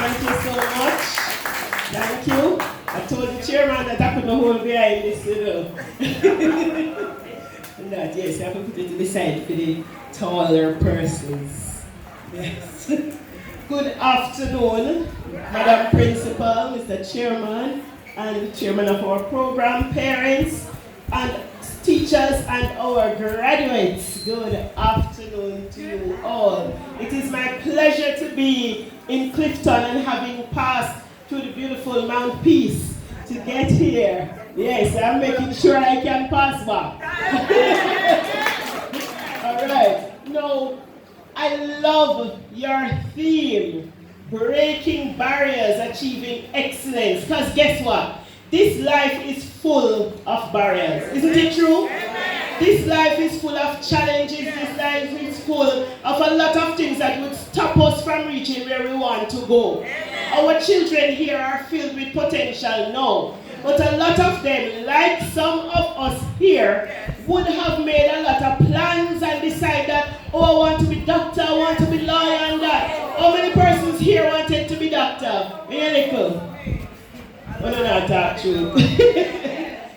Thank you so much. Thank you. I told the chairman that I couldn't hold behind this, you know. And that, yes, I have to put it to the side for the taller persons. Yes. Good afternoon, Madam Principal, Mr. Chairman, and Chairman of our program, parents, and teachers, and our graduates. Good afternoon to you all. It is my pleasure to be in Clifton and having passed through the beautiful Mount Peace to get here. Yes, I'm making sure I can pass back. All right. Now, I love your theme, breaking barriers, achieving excellence. Because guess what? This life is full of barriers. Isn't it true? This life is full of challenges. This life is full of a lot of things that would stop us from reaching where we want to go. Our children here are filled with potential now. But a lot of them, like some of us here, would have made a lot of plans and decide that, oh, I want to be doctor, I want to be lawyer and that. How many persons here wanted to be doctor? Medical. Well, no, not actually.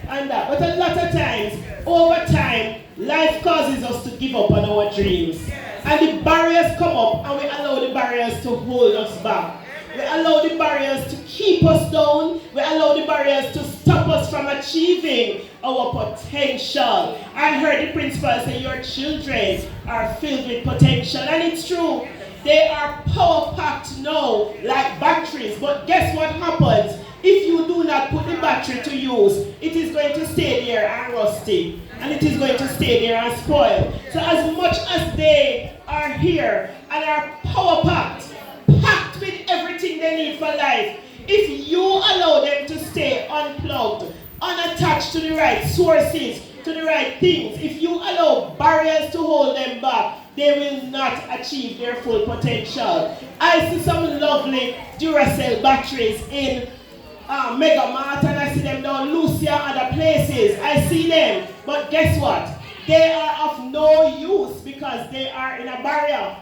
And that. But a lot of times, over time, life causes us to give up on our dreams. And the barriers come up and we allow the barriers to hold us back. We allow the barriers to keep us down. We allow the barriers to stop us from achieving our potential. I heard the principal say your children are filled with potential. And it's true. They are power-packed now, like batteries. But guess what happens? If you do not put the battery to use, it is going to stay there and rusty. And it is going to stay there and spoil. So as much as they are here and are power-packed, packed with everything they need for life, if you allow them to stay unplugged, unattached to the right sources, to the right things, if you allow barriers to hold them back, they will not achieve their full potential. I see some lovely Duracell batteries in Mega Mart, and I see them down Lucia and other places. I see them, but guess what? They are of no use because they are in a barrier.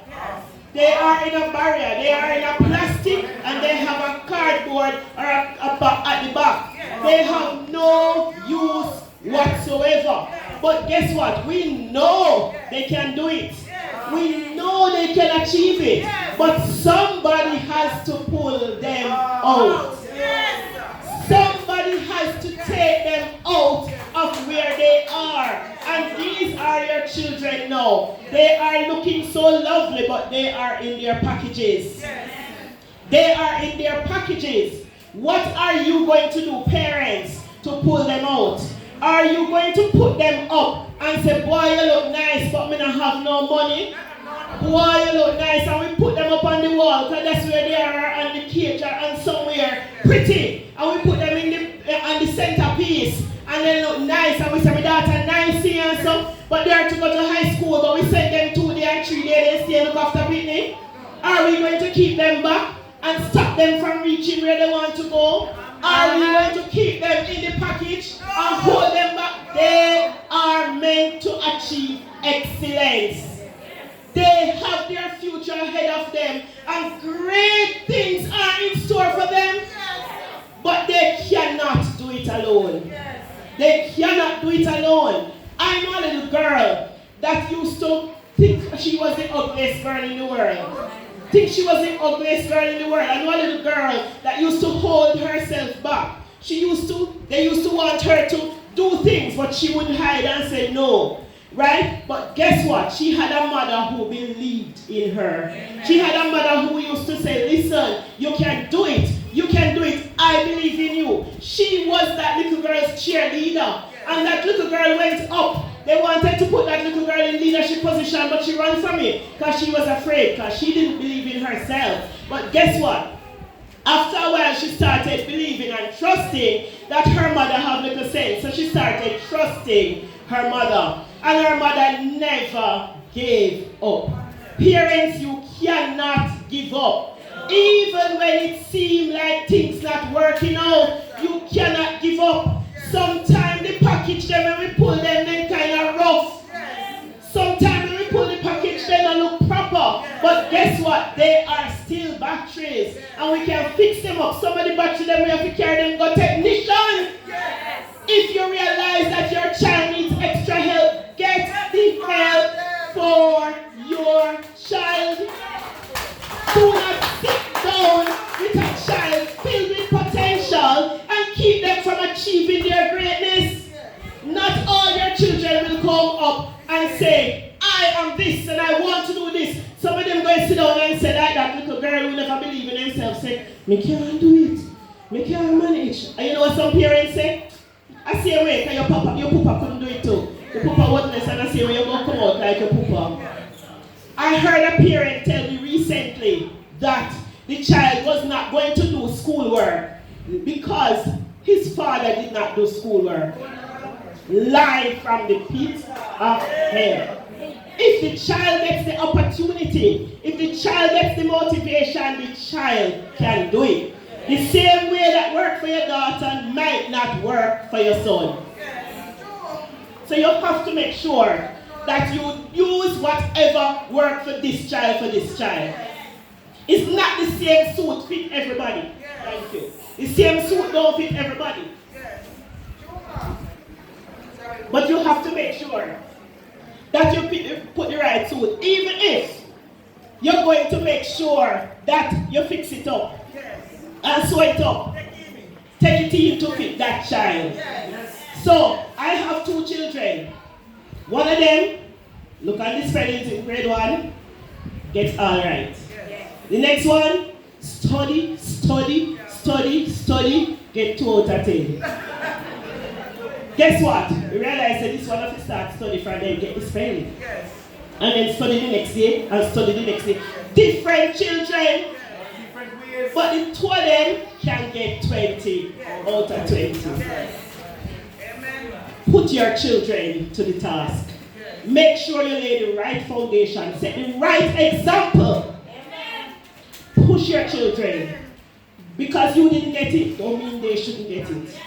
They are in a barrier. They are in a plastic and they have a cardboard or at the back. They have no use whatsoever. But guess what? We know they can do it. We know they can achieve it. But somebody has to pull them out. Somebody has to take them out of where they are. And these are your children now. They are looking so lovely, but they are in their packages. They are in their packages. What are you going to do, parents, to pull them out? Are you going to put them up and say, boy, you look nice, but me not have no money? Boy, you look nice, and we put them up on the wall, because that's where they are, and the cage are, and somewhere pretty. And we put them in on the centerpiece, and they look nice, and we say, my daughter nice here and so, but they are to go to high school, but we send them 2 days and 3 days, they stay and look after Britney. Are we going to keep them back and stop them from reaching where they want to go? Are we going to keep them in the package and hold them back? They are meant to achieve excellence. They have their future ahead of them, and great things are in store for them, but they cannot do it alone. They cannot do it alone. I know a little girl that used to think she was the ugliest girl in the world. Think she was the ugliest girl in the world. I know a little girl that used to hold herself back. They used to want her to do things, but she would hide and say no. Right? But guess what? She had a mother who believed in her. She had a mother who used to say, listen, you can do it. You can do it. I believe in you. She was that little girl's cheerleader. And that little girl went up. They wanted to put that little girl in leadership position, but she ran from it because she was afraid, because she didn't believe in herself. But guess what? After a while, she started believing and trusting that her mother had little sense. So she started trusting her mother. And her mother never gave up. Parents, you cannot give up. Even when it seems like things not working out, you cannot give up. Sometimes the package them when we pull them kind of rough. Sometimes when we pull the package they don't look proper. But guess what? They are still batteries. And we can fix them up. Some of the batteries, we have to carry them, go technician. If you realize that your child needs extra help, get the help for your child. Do not sit down with a child filled with potential and keep them from achieving their greatness. Not all your children will come up and say, I am this and I want to do this. Some of them go and sit down and say like that little girl who never believe in themselves say, me can't do it. Me can't manage. And you know what some parents say? I say, wait, your papa couldn't do it too. Your papa wasn't, and I say, well, you're going to come out like your papa. I heard a parent tell me recently that the child was not going to do schoolwork because his father did not do schoolwork. Live from the pit of hell. If the child gets the opportunity, if the child gets the motivation, the child can do it. The same way that worked for your daughter might not work for your son. So you have to make sure that you use whatever works for this child, It's not the same suit fit everybody. Thank you. The same suit don't fit everybody. But you have to make sure that you put the right suit. Even if you're going to make sure that you fix it up and sew it up. Take it in to fit that child. So, I have 2 children. One of them, look at the spellings in grade 1, gets all right. The next one, study, get 2 out of 10. Guess what? We realize that this one of us start study from them, get the spelling. And then study the next day, and study the next day. Different children. But the 2 of them can get 20 out of 20. Put your children to the task. Make sure you lay the right foundation. Set the right example. Push your children. Because you didn't get it, don't mean they shouldn't get it.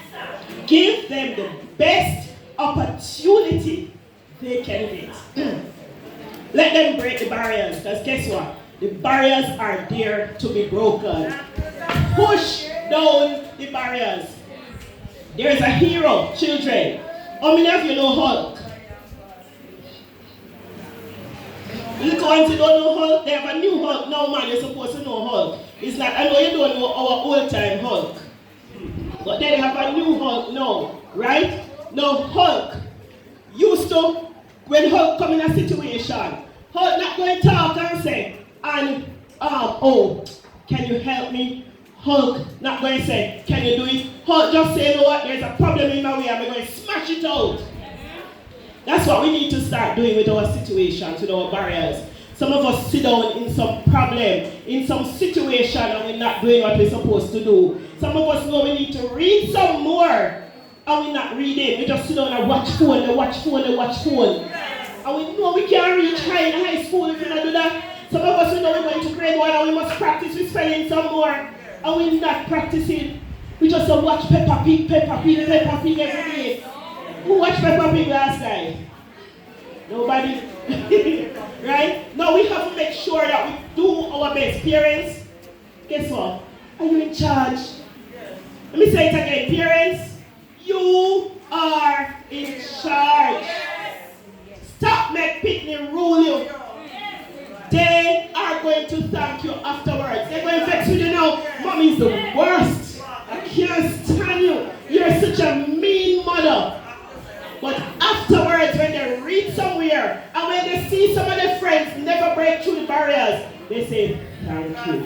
Give them the best opportunity they can get. Let them break the barriers. Because guess what? The barriers are there to be broken. Push down the barriers. There is a hero, children. How many of you know Hulk? Little ones who don't know Hulk, they have a new Hulk now, man. You're supposed to know Hulk. It's like, I know you don't know our old time Hulk. But they have a new Hulk now, right? Now Hulk used to, when Hulk come in a situation, Hulk not going to talk and say, oh, can you help me? Hulk not going to say, can you do it? Hulk just say, you know what, there's a problem in my way, I'm going to smash it out. That's what we need to start doing with our situations, with our barriers. Some of us sit down in some problem, in some situation, and we're not doing what we're supposed to do. Some of us know we need to read some more, and we're not reading. We just sit down and watch phone. And we know we can't reach high in high school if we don't do that. Some of us we know we're going to grade 1 and we must practice with spelling some more. And we're not practicing. We just watch Peppa Pig every day. Who watched Peppa Pig last night? Nobody? Right? Now we have to make sure that we do our best. Parents, guess what? Are you in charge? Let me say it again. Parents, you are in charge. Stop making Pitney rule you. They are going to thank you afterwards. They're going to vex with you now. Mommy is the worst. I can't stand you. You're such a mean mother. But afterwards, when they read somewhere, and when they see some of their friends never break through the barriers, they say, thank you.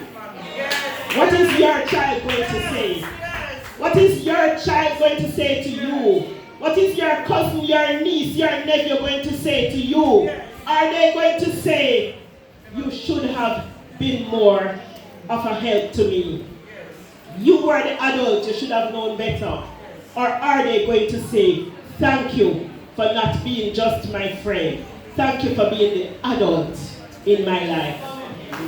What is your child going to say? What is your child going to say to you? What is your cousin, your niece, your nephew going to say to you? Are they going to say, you should have been more of a help to me? You were the adult, you should have known better. Or are they going to say, thank you for not being just my friend. Thank you for being the adult in my life.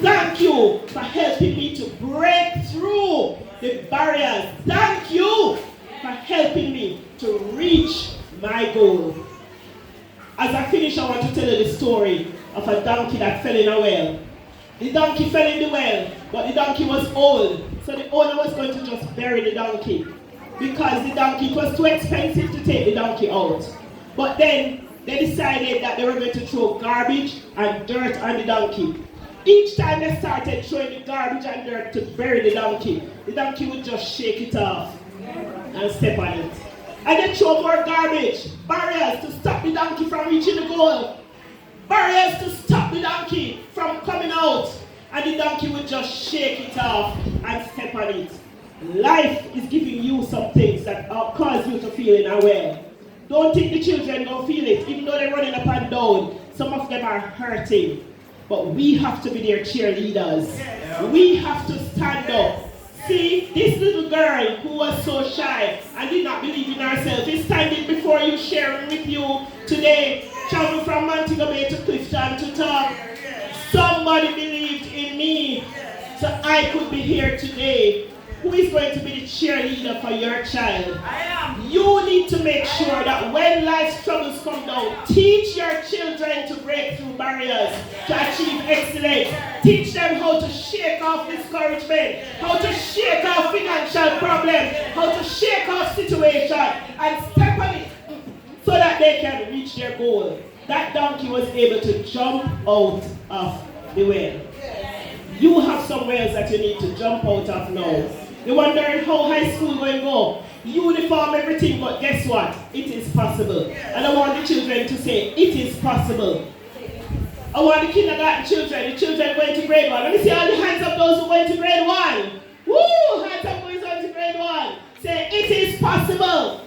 Thank you for helping me to break through the barriers. Thank you for helping me to reach my goal. As I finish, I want to tell you the story of a donkey that fell in a well. The donkey fell in the well, but the donkey was old. So the owner was going to just bury the donkey. Because the donkey, it was too expensive to take the donkey out. But then they decided that they were going to throw garbage and dirt on the donkey. Each time they started throwing the garbage and dirt to bury the donkey would just shake it off and step on it. And they throw more garbage, barriers to stop the donkey from reaching the goal. Barriers to stop the donkey from coming out. And the donkey would just shake it off and step on it. Life is giving you some things that cause you to feel in a way. Don't think the children don't feel it, even though they're running up and down. Some of them are hurting. But we have to be their cheerleaders. We have to stand up. See, this little girl who was so shy and did not believe in herself is standing before you, sharing with you today. Travel from Montego Bay to Clifton to talk. Somebody believed in me, so I could be here today. Who is going to be the cheerleader for your child? You need to make sure that when life's troubles come down, teach your children to break through barriers, to achieve excellence. Teach them how to shake off discouragement, how to shake off financial problems, how to shake off situations, and step on it so that they can reach their goal. That donkey was able to jump out of the well. You have some wells that you need to jump out of now. You're wondering how high school going to go. Uniform, everything, but guess what? It is possible. And I want the children to say, it is possible. I want the kindergarten children, the children going to grade 1. Let me see all the hands of those who went to grade 1. Woo! Hands up who is going to grade 1. Say, it is possible.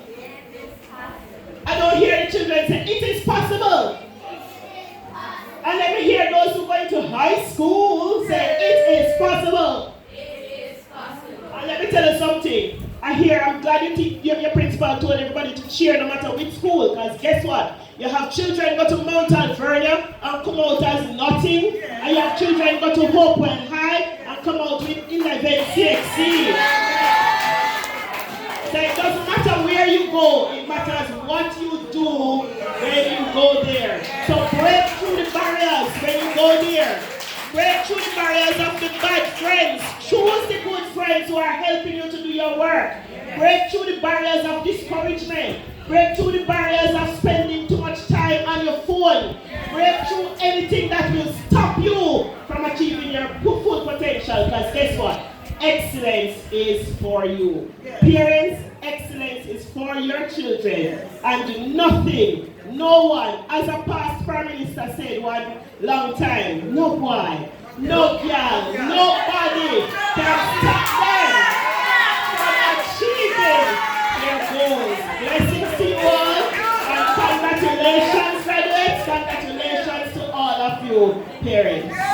I don't hear the children say, it is possible. And let me hear those who are going to high school say, it is possible. And let me tell you something. I'm glad your principal told everybody to cheer no matter which school, because guess what? You have children go to Mount Alvernia and come out as nothing, and you have children go to Hopewell High and come out with 11 CXC. So it doesn't matter where you go, it matters what you do when you go there. So break through the barriers when you go there. Break through the barriers of the bad friends. Choose the good friends who are helping you to do your work. Break through the barriers of discouragement. Break through the barriers of spending too much time on your phone. Break through anything that will stop you from achieving your full potential. Because guess what? Excellence is for you. Parents, excellence is for your children. And nothing, no one, as a past Prime Minister said one long time, no boy, no girl, nobody can stop them from achieving their goals. Blessings to you all, and congratulations, graduates, congratulations to all of you, parents.